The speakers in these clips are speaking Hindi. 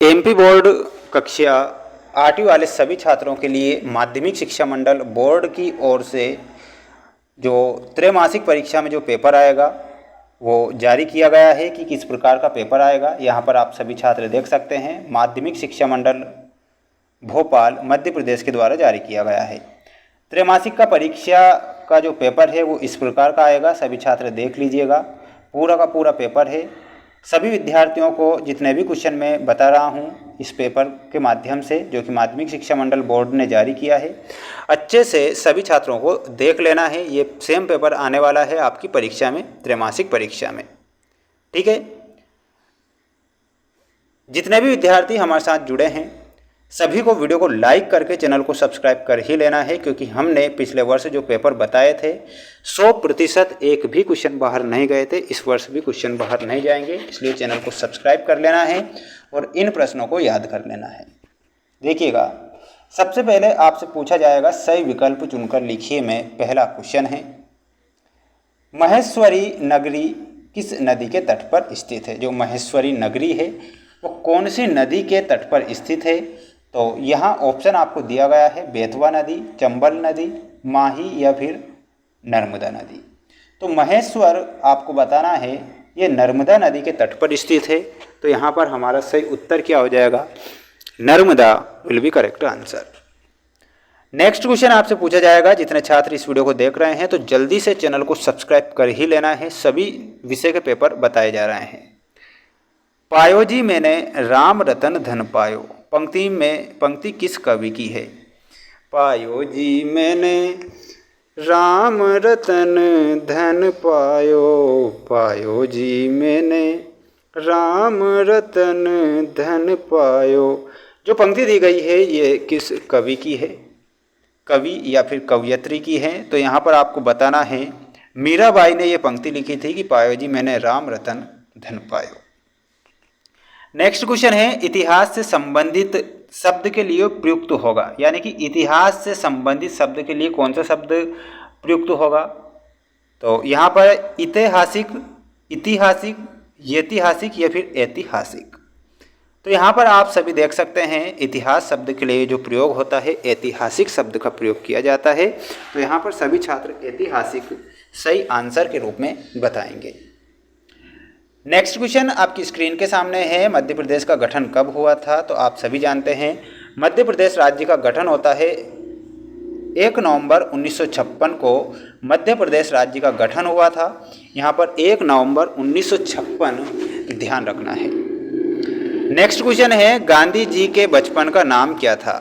एमपी बोर्ड कक्षा 8वीं वाले सभी छात्रों के लिए माध्यमिक शिक्षा मंडल बोर्ड की ओर से जो त्रैमासिक परीक्षा में जो पेपर आएगा वो जारी किया गया है कि किस प्रकार का पेपर आएगा। यहाँ पर आप सभी छात्र देख सकते हैं, माध्यमिक शिक्षा मंडल भोपाल मध्य प्रदेश के द्वारा जारी किया गया है। त्रैमासिक का परीक्षा का जो पेपर है वो इस प्रकार का आएगा, सभी छात्र देख लीजिएगा। पूरा का पूरा पेपर है। सभी विद्यार्थियों को जितने भी क्वेश्चन मैं बता रहा हूँ इस पेपर के माध्यम से, जो कि माध्यमिक शिक्षा मंडल बोर्ड ने जारी किया है, अच्छे से सभी छात्रों को देख लेना है। ये सेम पेपर आने वाला है आपकी परीक्षा में, त्रैमासिक परीक्षा में। ठीक है, जितने भी विद्यार्थी हमारे साथ जुड़े हैं सभी को वीडियो को लाइक करके चैनल को सब्सक्राइब कर ही लेना है, क्योंकि हमने पिछले वर्ष जो पेपर बताए थे 100% एक भी क्वेश्चन बाहर नहीं गए थे। इस वर्ष भी क्वेश्चन बाहर नहीं जाएंगे, इसलिए चैनल को सब्सक्राइब कर लेना है और इन प्रश्नों को याद कर लेना है। देखिएगा, सबसे पहले आपसे पूछा जाएगा सही विकल्प चुनकर लिखिए में पहला क्वेश्चन है, महेश्वरी नगरी किस नदी के तट पर स्थित है। जो महेश्वरी नगरी है वो कौन सी नदी के तट पर स्थित है? तो यहाँ ऑप्शन आपको दिया गया है, बेतवा नदी, चंबल नदी, माही या फिर नर्मदा नदी। तो महेश्वर आपको बताना है ये नर्मदा नदी के तट पर स्थित है। तो यहाँ पर हमारा सही उत्तर क्या हो जाएगा? Narmada will be correct answer. Next question आपसे पूछा जाएगा, जितने छात्र इस वीडियो को देख रहे हैं तो जल्दी से चैनल को सब्सक्राइब कर ही लेना है। सभी विषय के पेपर बताए जा रहे हैं। पायो जी मैंने राम रतन धन पायो, पंक्ति किस कवि की है? पायो जी मैंने राम रतन धन पायो, पायो जी मैंने राम रतन धन पायो। जो पंक्ति दी गई है ये किस कवि की है? कवि या फिर कवयित्री की है। तो यहाँ पर आपको बताना है मीराबाई ने ये पंक्ति लिखी थी कि पायो जी मैंने राम रतन धन पायो। नेक्स्ट क्वेश्चन है, इतिहास से संबंधित शब्द के लिए प्रयुक्त होगा, यानी कि इतिहास से संबंधित शब्द के लिए कौन सा शब्द प्रयुक्त होगा? तो यहाँ पर ऐतिहासिक, ऐतिहासिक या फिर ऐतिहासिक। तो यहाँ पर आप सभी देख सकते हैं इतिहास शब्द के लिए जो प्रयोग होता है ऐतिहासिक शब्द का प्रयोग किया जाता है। तो यहाँ पर सभी छात्र ऐतिहासिक सही आंसर के रूप में बताएंगे। नेक्स्ट क्वेश्चन आपकी स्क्रीन के सामने है, मध्य प्रदेश का गठन कब हुआ था? तो आप सभी जानते हैं मध्य प्रदेश राज्य का गठन होता है 1 नवंबर 1956 को मध्य प्रदेश राज्य का गठन हुआ था। यहाँ पर 1 नवंबर 1956 ध्यान रखना है। नेक्स्ट क्वेश्चन है, गांधी जी के बचपन का नाम क्या था?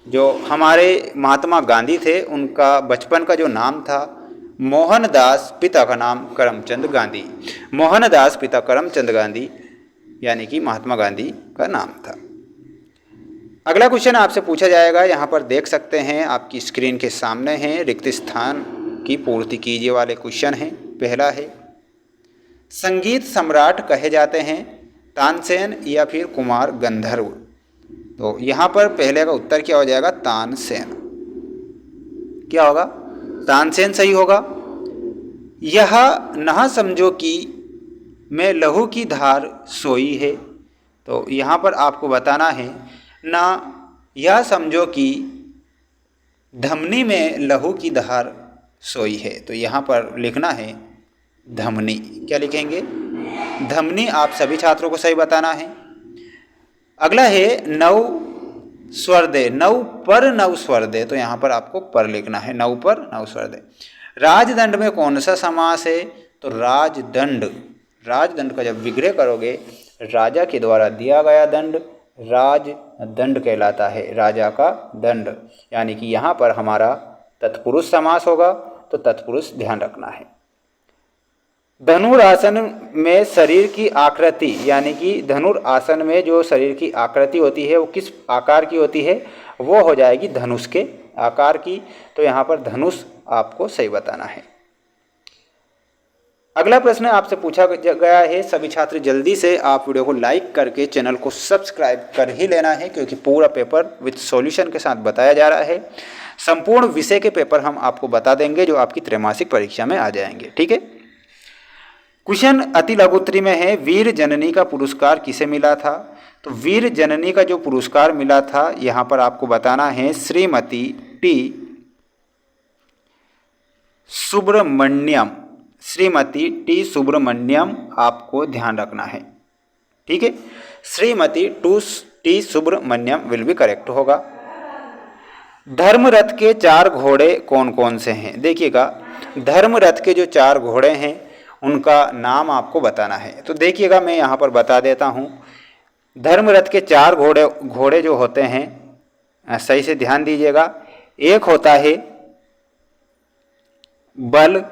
जो हमारे महात्मा गांधी थे उनका बचपन का जो नाम था मोहनदास, पिता का नाम करमचंद गांधी। मोहनदास पिता करमचंद गांधी यानी कि महात्मा गांधी का नाम था। अगला क्वेश्चन आपसे पूछा जाएगा, यहाँ पर देख सकते हैं आपकी स्क्रीन के सामने है, रिक्त स्थान की पूर्ति कीजिए वाले क्वेश्चन हैं। पहला है, संगीत सम्राट कहे जाते हैं तानसेन या फिर कुमार गंधर्व। तो यहाँ पर पहले का उत्तर क्या हो जाएगा? तानसेन। क्या होगा? तानसेन सही होगा। यह न समझो कि मैं लहू की धार सोई है। तो यहाँ पर आपको बताना है ना, यह समझो कि धमनी में लहू की धार सोई है। तो यहाँ पर लिखना है धमनी। क्या लिखेंगे? धमनी। आप सभी छात्रों को सही बताना है। अगला है, नव स्वर दे, नव पर नव स्वर दे। तो यहाँ पर आपको पर लिखना है, नव पर नव स्वर दे। राजदंड में कौन सा समास है? तो राजदंड। राजदंड का जब विग्रह करोगे राजा के द्वारा दिया गया दंड राजदंड कहलाता है, राजा का दंड। यानी कि यहाँ पर हमारा तत्पुरुष समास होगा, तो तत्पुरुष ध्यान रखना है। धनुरासन में शरीर की आकृति, यानी कि धनुरासन में जो शरीर की आकृति होती है वो किस आकार की होती है? वो हो जाएगी धनुष के आकार की। तो यहाँ पर धनुष आपको सही बताना है। अगला प्रश्न आपसे पूछा गया है, सभी छात्र जल्दी से आप वीडियो को लाइक करके चैनल को सब्सक्राइब कर ही लेना है, क्योंकि पूरा पेपर विद सॉल्यूशन के साथ बताया जा रहा है। संपूर्ण विषय के पेपर हम आपको बता देंगे जो आपकी त्रैमासिक परीक्षा में आ जाएंगे। ठीक है, क्वेश्चन अति लघुत्तरी में है, वीर जननी का पुरस्कार किसे मिला था? तो वीर जननी का जो पुरस्कार मिला था यहाँ पर आपको बताना है श्रीमती टी सुब्रमण्यम, श्रीमती टी सुब्रमण्यम आपको ध्यान रखना है, ठीक है। Shrimati T Subramaniam will be correct होगा। धर्मरथ के 4 घोड़े कौन कौन से हैं? देखिएगा, धर्मरथ के जो 4 घोड़े हैं उनका नाम आपको बताना है। तो देखिएगा, मैं यहाँ पर बता देता हूँ। धर्मरथ के 4 घोड़े जो होते हैं, सही से ध्यान दीजिएगा। एक होता है बल,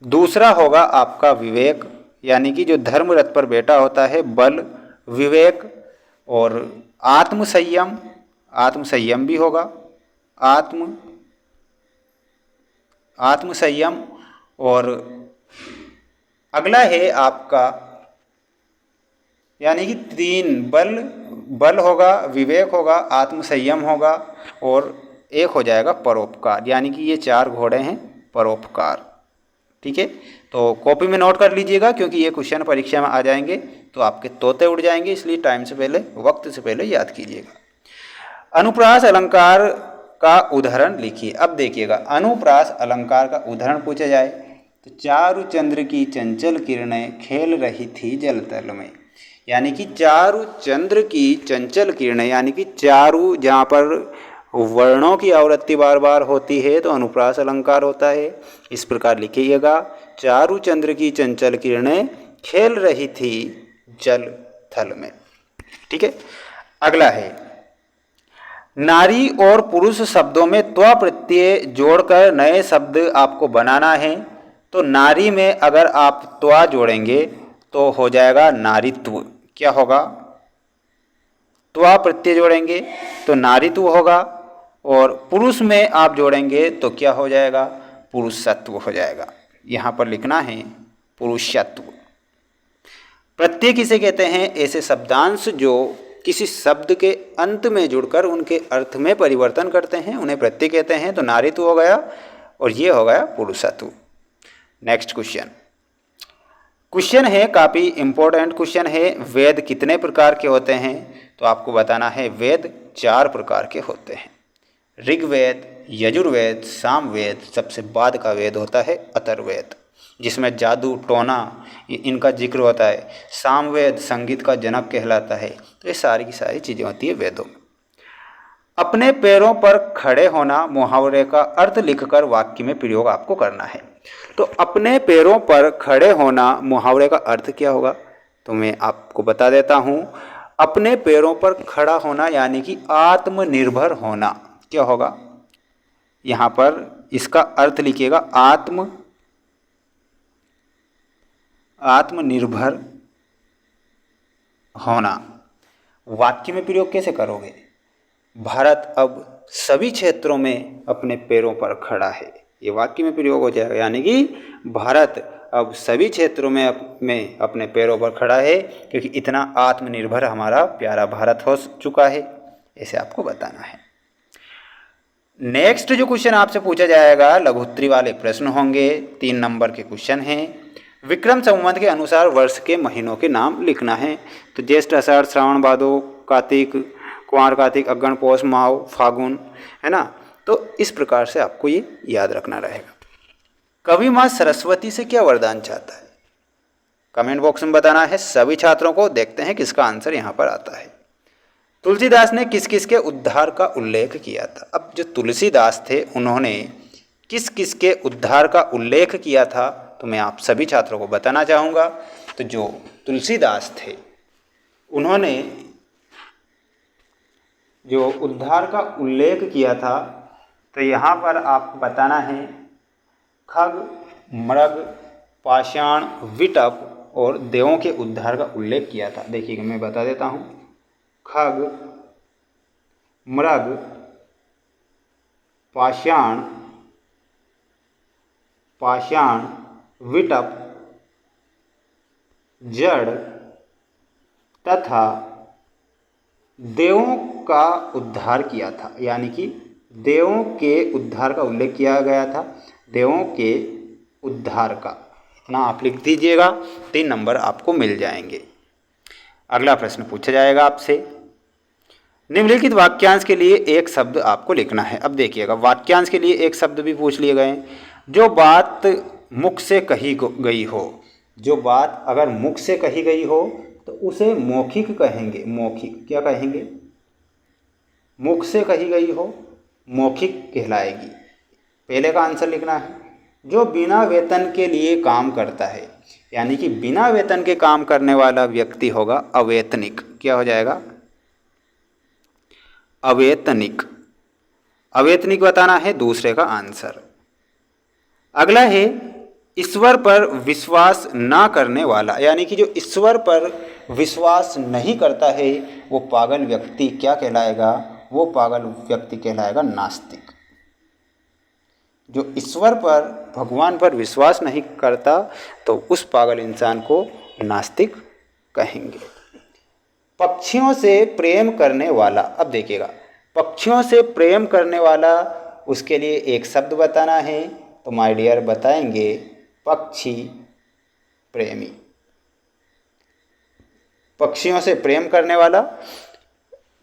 दूसरा होगा आपका विवेक, यानी कि जो धर्मरथ पर बैठा होता है बल, विवेक और आत्मसंयम, आत्मसंयम भी होगा, आत्मसंयम। और अगला है आपका, यानी कि 3 बल होगा, विवेक होगा, आत्मसंयम होगा और एक हो जाएगा परोपकार, यानी कि ये 4 घोड़े हैं परोपकार, ठीक है। तो कॉपी में नोट कर लीजिएगा, क्योंकि ये क्वेश्चन परीक्षा में आ जाएंगे तो आपके तोते उड़ जाएंगे, इसलिए टाइम से पहले, वक्त से पहले याद कीजिएगा। अनुप्रास अलंकार का उदाहरण लिखिए। अब देखिएगा, अनुप्रास अलंकार का उदाहरण पूछा जाए तो चारु चंद्र की चंचल किरणें खेल रही थी जल तल में, यानी कि चारु चंद्र की चंचल किरणें, यानी कि चारु जहाँ पर वर्णों की आवृत्ति बार बार होती है तो अनुप्रास अलंकार होता है। इस प्रकार लिखिएगा, चारु चंद्र की चंचल किरणें खेल रही थी जल थल में, ठीक है। अगला है, नारी और पुरुष शब्दों में त्व प्रत्यय जोड़कर नए शब्द आपको बनाना है। तो नारी में अगर आप त्व जोड़ेंगे तो हो जाएगा नारीत्व। क्या होगा? त्व प्रत्यय जोड़ेंगे तो नारीत्व होगा, और पुरुष में आप जोड़ेंगे तो क्या हो जाएगा? पुरुषत्व हो जाएगा। यहाँ पर लिखना है पुरुषत्व। प्रत्यय किसे कहते हैं? ऐसे शब्दांश जो किसी शब्द के अंत में जुड़कर उनके अर्थ में परिवर्तन करते हैं, उन्हें प्रत्यय कहते हैं। तो नारीत्व हो गया और ये हो गया पुरुषत्व। नेक्स्ट क्वेश्चन है, काफ़ी इंपॉर्टेंट क्वेश्चन है। वेद कितने प्रकार के होते हैं? तो आपको बताना है वेद 4 प्रकार के होते हैं। ऋग्वेद, यजुर्वेद, सामवेद, सबसे बाद का वेद होता है अथर्ववेद, जिसमें जादू टोना इनका जिक्र होता है। सामवेद संगीत का जनक कहलाता है। तो ये सारी की सारी चीज़ें होती है वेदों में। अपने पैरों पर खड़े होना मुहावरे का अर्थ लिखकर वाक्य में प्रयोग आपको करना है। तो अपने पैरों पर खड़े होना मुहावरे का अर्थ क्या होगा? तो मैं आपको बता देता हूँ। अपने पैरों पर खड़ा होना यानी कि आत्मनिर्भर होना। क्या होगा? यहाँ पर इसका अर्थ लिखिएगा आत्मनिर्भर होना। वाक्य में प्रयोग कैसे करोगे? भारत अब सभी क्षेत्रों में अपने पैरों पर खड़ा है, ये वाक्य में प्रयोग हो जाएगा। यानी कि भारत अब सभी क्षेत्रों में अपने पैरों पर खड़ा है, क्योंकि इतना आत्मनिर्भर हमारा प्यारा भारत हो चुका है। ऐसे आपको बताना है। नेक्स्ट जो क्वेश्चन आपसे पूछा जाएगा, लघुत्तरी वाले प्रश्न होंगे। 3 नंबर के क्वेश्चन हैं। विक्रम संवत के अनुसार वर्ष के महीनों के नाम लिखना है। तो ज्येष्ठ, आषाढ़, श्रावण, भादो, कार्तिक, कुंवार, कार्तिक, अग्न, पौष, माघ, फागुन, है ना। तो इस प्रकार से आपको ये याद रखना रहेगा। कवि माँ सरस्वती से क्या वरदान चाहता है? कमेंट बॉक्स में बताना है सभी छात्रों को। देखते हैं किसका आंसर यहाँ पर आता है। तुलसीदास ने किस किस के उद्धार का उल्लेख किया था? अब जो तुलसीदास थे उन्होंने किस किस के उद्धार का उल्लेख किया था, तो मैं आप सभी छात्रों को बताना चाहूँगा। तो जो तुलसीदास थे उन्होंने जो उद्धार का उल्लेख किया था, तो यहाँ पर आपको बताना है खग, मृग, पाषाण, विटप और देवों के उद्धार का उल्लेख किया था। देखिएगा, मैं बता देता हूँ। खग, मृग, पाषाण, विटप, जड़ तथा देवों का उद्धार किया था। यानी कि देवों के उद्धार का उल्लेख किया गया था। देवों के उद्धार का इतना आप लिख दीजिएगा, 3 नंबर आपको मिल जाएंगे। अगला प्रश्न पूछा जाएगा आपसे, निम्नलिखित वाक्यांश के लिए एक शब्द आपको लिखना है। अब देखिएगा, वाक्यांश के लिए एक शब्द भी पूछ लिए गए। जो बात मुख से कही गई हो, जो बात अगर मुख से कही गई हो तो उसे मौखिक कहेंगे। मौखिक क्या कहेंगे? मुख से कही गई हो मौखिक कहलाएगी। पहले का आंसर लिखना है। जो बिना वेतन के लिए काम करता है, यानी कि बिना वेतन के काम करने वाला व्यक्ति होगा अवेतनिक। क्या हो जाएगा? अवेतनिक। अवेतनिक बताना है दूसरे का आंसर। अगला है ईश्वर पर विश्वास ना करने वाला, यानी कि जो ईश्वर पर विश्वास नहीं करता है वो पागल व्यक्ति क्या कहलाएगा? वो पागल व्यक्ति कहलाएगा नास्तिक। जो ईश्वर पर, भगवान पर विश्वास नहीं करता तो उस पागल इंसान को नास्तिक कहेंगे। पक्षियों से प्रेम करने वाला, अब देखिएगा, पक्षियों से प्रेम करने वाला, उसके लिए एक शब्द बताना है। तो माय डियर बताएंगे पक्षी प्रेमी। पक्षियों से प्रेम करने वाला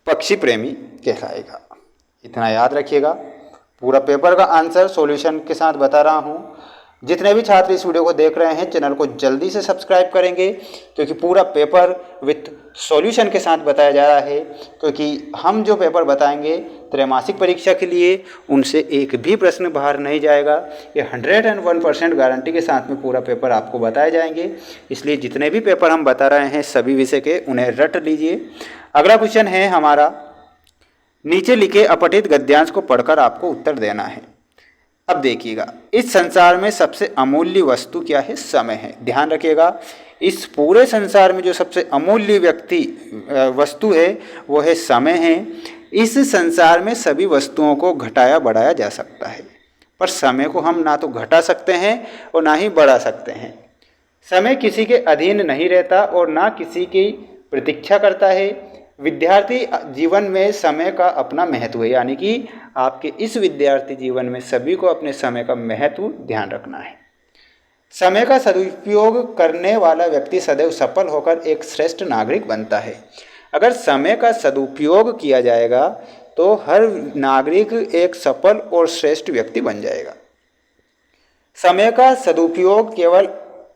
पक्षी प्रेमी कहलाएगा। इतना याद रखिएगा। पूरा पेपर का आंसर सॉल्यूशन के साथ बता रहा हूँ। जितने भी छात्र इस वीडियो को देख रहे हैं चैनल को जल्दी से सब्सक्राइब करेंगे, क्योंकि पूरा पेपर विथ सॉल्यूशन के साथ बताया जा रहा है। क्योंकि हम जो पेपर बताएंगे त्रैमासिक परीक्षा के लिए, उनसे एक भी प्रश्न बाहर नहीं जाएगा। ये 101% गारंटी के साथ में पूरा पेपर आपको बताए जाएंगे। इसलिए जितने भी पेपर हम बता रहे हैं सभी विषय के, उन्हें रट लीजिए। अगला क्वेश्चन है हमारा, नीचे लिखे अपठित गद्यांश को पढ़कर आपको उत्तर देना है। अब देखिएगा, इस संसार में सबसे अमूल्य वस्तु क्या है? समय है। ध्यान रखिएगा, इस पूरे संसार में जो सबसे अमूल्य वस्तु है वो है समय है। इस संसार में सभी वस्तुओं को घटाया बढ़ाया जा सकता है, पर समय को हम ना तो घटा सकते हैं और ना ही बढ़ा सकते हैं। समय किसी के अधीन नहीं रहता और ना किसी की प्रतीक्षा करता है। विद्यार्थी जीवन में समय का अपना महत्व है, यानी कि आपके इस विद्यार्थी जीवन में सभी को अपने समय का महत्व ध्यान रखना है। समय का सदुपयोग करने वाला व्यक्ति सदैव सफल होकर एक श्रेष्ठ नागरिक बनता है। अगर समय का सदुपयोग किया जाएगा तो हर नागरिक एक सफल और श्रेष्ठ व्यक्ति बन जाएगा। समय का सदुपयोग केवल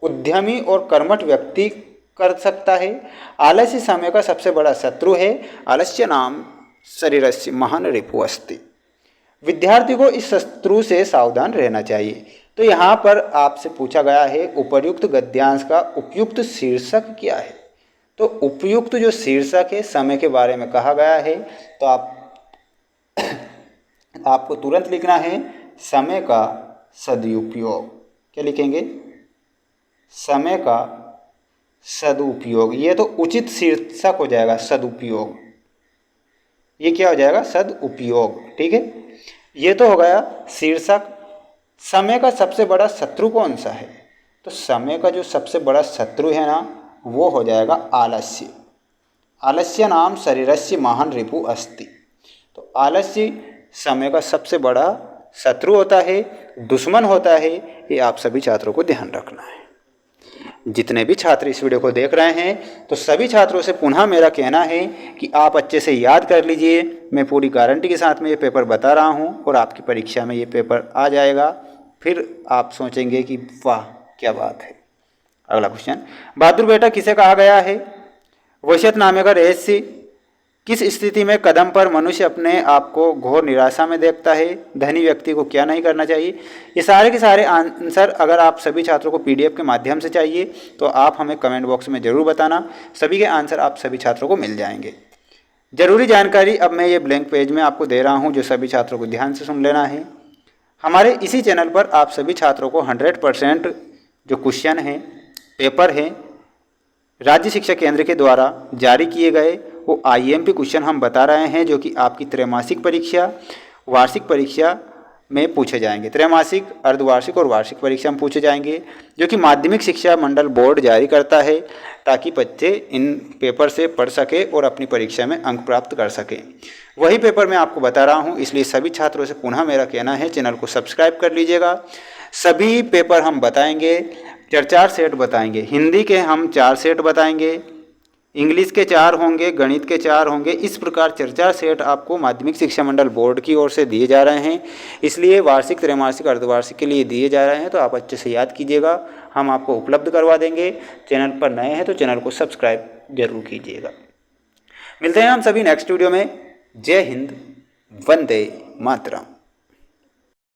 उद्यमी और कर्मठ व्यक्ति कर सकता है। आलस्य समय का सबसे बड़ा शत्रु है। आलस्य नाम शरीरस्य महान रिपु अस्ति। विद्यार्थी को इस शत्रु से सावधान रहना चाहिए। तो यहाँ पर आपसे पूछा गया है उपर्युक्त गद्यांश का उपयुक्त शीर्षक क्या है? तो उपयुक्त जो शीर्षक है समय के बारे में कहा गया है, तो आपको तुरंत लिखना है समय का सदुपयोग। क्या लिखेंगे? समय का सदुपयोग। ये तो उचित शीर्षक हो जाएगा, सदुपयोग। ये क्या हो जाएगा? सदुपयोग। ठीक है, ये तो हो गया शीर्षक। समय का सबसे बड़ा शत्रु कौन सा है? तो समय का जो सबसे बड़ा शत्रु है ना, वो हो जाएगा आलस्य। आलस्य नाम शरीरस्य महान रिपु अस्ति। तो आलस्य समय का सबसे बड़ा शत्रु होता है, दुश्मन होता है। ये आप सभी छात्रों को ध्यान रखना है। जितने भी छात्र इस वीडियो को देख रहे हैं तो सभी छात्रों से पुनः मेरा कहना है कि आप अच्छे से याद कर लीजिए। मैं पूरी गारंटी के साथ में ये पेपर बता रहा हूँ और आपकी परीक्षा में ये पेपर आ जाएगा। फिर आप सोचेंगे कि वाह क्या बात है। अगला क्वेश्चन, बहादुर बेटा किसे कहा गया है? वशियतनामे का रहस्य। किस स्थिति में कदम पर मनुष्य अपने आप को घोर निराशा में देखता है? धनी व्यक्ति को क्या नहीं करना चाहिए? ये सारे के सारे आंसर अगर आप सभी छात्रों को पीडीएफ के माध्यम से चाहिए तो आप हमें कमेंट बॉक्स में ज़रूर बताना। सभी के आंसर आप सभी छात्रों को मिल जाएंगे। ज़रूरी जानकारी अब मैं ये ब्लैंक पेज में आपको दे रहा हूँ, जो सभी छात्रों को ध्यान से सुन लेना है। हमारे इसी चैनल पर आप सभी छात्रों को 100% जो क्वेश्चन हैं, पेपर हैं, राज्य शिक्षा केंद्र के द्वारा जारी किए गए वो आईएमपी क्वेश्चन हम बता रहे हैं, जो कि आपकी त्रैमासिक परीक्षा, वार्षिक परीक्षा में पूछे जाएंगे। त्रैमासिक, अर्धवार्षिक और वार्षिक परीक्षा में पूछे जाएंगे, जो कि माध्यमिक शिक्षा मंडल बोर्ड जारी करता है, ताकि बच्चे इन पेपर से पढ़ सके और अपनी परीक्षा में अंक प्राप्त कर सकें। वही पेपर मैं आपको बता रहा हूँ, इसलिए सभी छात्रों से पुनः मेरा कहना है चैनल को सब्सक्राइब कर लीजिएगा। सभी पेपर हम बताएंगे, 4 सेट बताएंगे। हिंदी के हम 4 सेट बताएंगे, इंग्लिश के 4 होंगे, गणित के 4 होंगे। इस प्रकार 4 सेट आपको माध्यमिक शिक्षा मंडल बोर्ड की ओर से दिए जा रहे हैं, इसलिए वार्षिक, त्रैमासिक, अर्धवार्षिक के लिए दिए जा रहे हैं। तो आप अच्छे से याद कीजिएगा, हम आपको उपलब्ध करवा देंगे। चैनल पर नए हैं तो चैनल को सब्सक्राइब जरूर कीजिएगा। मिलते हैं हम सभी नेक्स्ट वीडियो में। जय हिंद, वंदे मातरम।